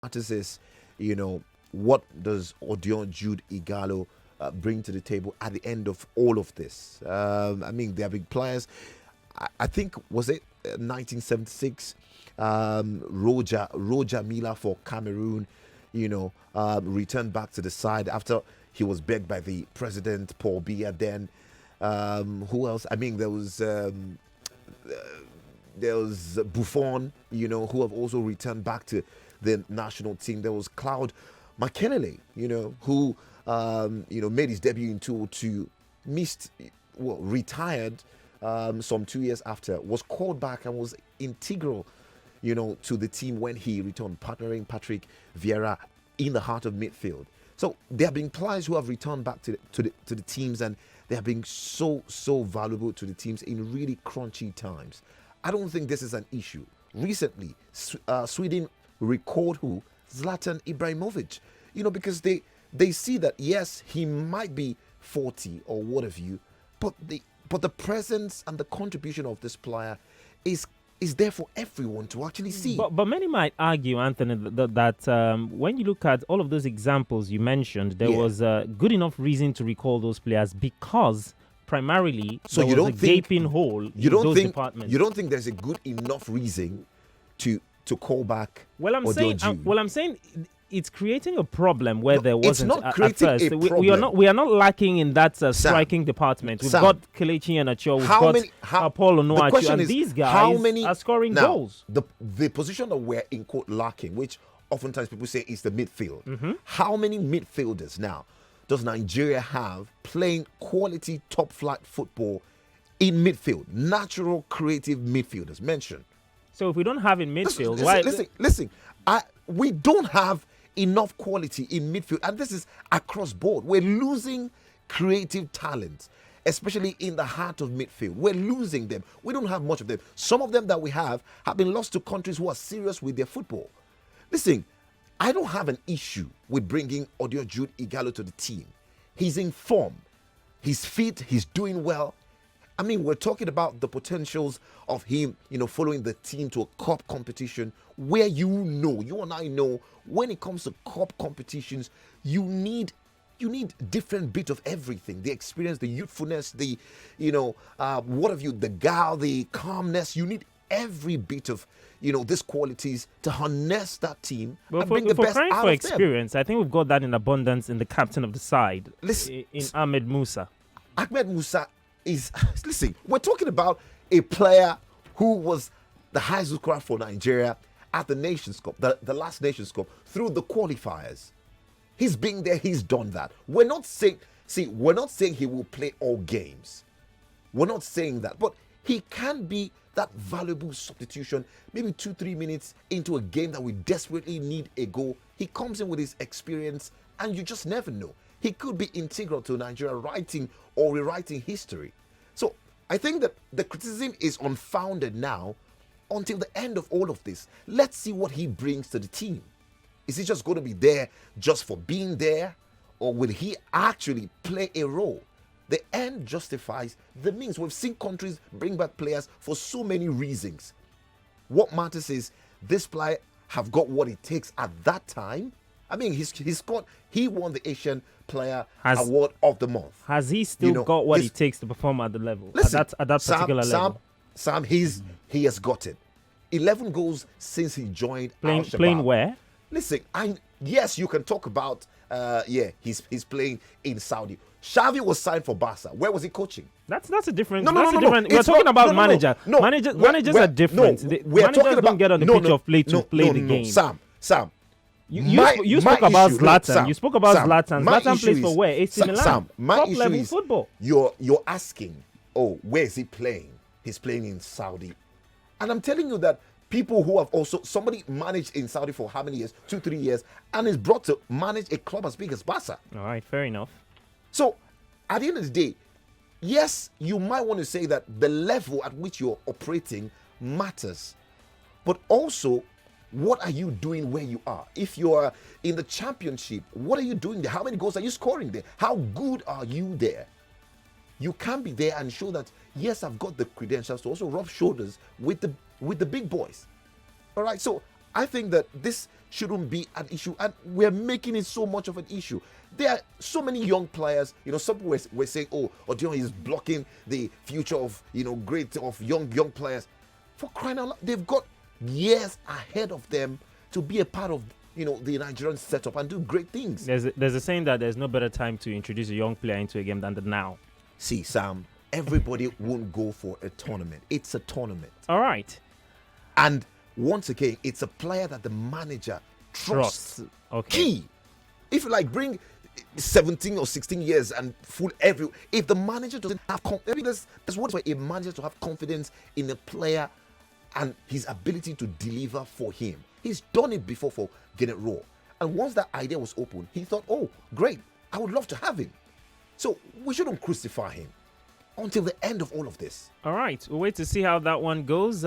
matters is, what does Odion Ighalo bring to the table at the end of all of this? I mean, there have been players. I think was it 1976, Roger Mila for Cameroon, returned back to the side after he was begged by the president Paul Biya. Then who else? I mean, there was Buffon, who have also returned back to the national team. There was Claude Makelele, who made his debut in 2002, retired some 2 years after, was called back and was integral, to the team when he returned, partnering Patrick Vieira in the heart of midfield. So there have been players who have returned back to the teams, and they have been so valuable to the teams in really crunchy times. I don't think this is an issue. Recently, Sweden recalled who? Zlatan Ibrahimovic. Because they see that, yes, he might be 40 or what have you, but the presence and the contribution of this player is there for everyone to actually see. But many might argue, Anthony, that when you look at all of those examples you mentioned, there was a good enough reason to recall those players because primarily there was a gaping hole in those departments. You don't think there's a good enough reason to call back? Well, I'm saying it's creating a problem where there wasn't it's not at first. a problem. We are not lacking in that striking department. We've got Kelechi Iheanacho, we've got Paul Onuachu, and these guys are scoring goals. The position that we're in quote lacking, which oftentimes people say is the midfield. Mm-hmm. How many midfielders now does Nigeria have playing quality top flight football in midfield? Natural, creative midfielders. Mention. So if we don't have in midfield, listen. We don't have enough quality in midfield, and this is across board. We're losing creative talent, especially in the heart of midfield. We're losing them. We don't have much of them. Some of them that we have been lost to countries who are serious with their football. Listen, I don't have an issue with bringing Odion Ighalo to the team. He's in form. He's fit. He's doing well. I mean, we're talking about the potentials of him, following the team to a cup competition where you and I know, when it comes to cup competitions, you need different bit of everything. The experience, the youthfulness, the, the guile, the calmness. You need every bit of, these qualities to harness that team and bring the best out of them. Experience, I think we've got that in abundance in the captain of the side, in Ahmed Musa. Ahmed Musa listen, we're talking about a player who was the highest scorer for Nigeria at the Nations Cup, the last Nations Cup, through the qualifiers. He's been there, he's done that. We're not saying he will play all games. We're not saying that, but he can be that valuable substitution, maybe 2-3 minutes into a game that we desperately need a goal. He comes in with his experience, and you just never know. He could be integral to Nigeria writing or rewriting history. So I think that the criticism is unfounded now until the end of all of this. Let's see what he brings to the team. Is he just going to be there just for being there? Or will he actually play a role? The end justifies the means. We've seen countries bring back players for so many reasons. What matters is this player have got what it takes at that time. I mean, he won the Asian Player Award of the Month. Has he still got what it takes to perform at the level? Listen, at that particular level? Sam, he has got it. 11 goals since he joined Al-Shabaab. Playing where? Listen, yes, you can talk about, he's playing in Saudi. Xavi was signed for Barca. Where was he coaching? That's a different. No. We're talking about manager. Managers are different. Managers don't get on the pitch of play to play the game. Sam. You spoke about Zlatan. You spoke about Zlatan. Zlatan plays for where? AC Milan. Sam, my top issue level is football. You're asking, where is he playing? He's playing in Saudi. And I'm telling you that people who have somebody managed in Saudi for how many years? 2-3 years, and is brought to manage a club as big as Barca. All right, fair enough. So, at the end of the day, yes, you might want to say that the level at which you're operating matters. But also, what are you doing where you are? If you're in the championship, what are you doing there? How many goals are you scoring there? How good are you there? You can be there and show that, yes, I've got the credentials to also rub shoulders with the big boys. All right, so I think that this shouldn't be an issue, and we're making it so much of an issue. There are so many young players. Some people were saying, "Oh, Odion is blocking the future of young players." For crying out loud, they've got years ahead of them to be a part of the Nigerian setup and do great things. There's a saying that there's no better time to introduce a young player into a game than the now. See, Sam, everybody won't go for a tournament. It's a tournament. All right. And once again, it's a player that the manager trusts. Okay. Key. If you bring 17 or 16 years and if the manager doesn't have confidence, that's what a manager to have confidence in a player and his ability to deliver for him. He's done it before for Gernot Rohr. And once that idea was open, he thought, oh, great, I would love to have him. So we shouldn't crucify him until the end of all of this. All right. We'll wait to see how that one goes.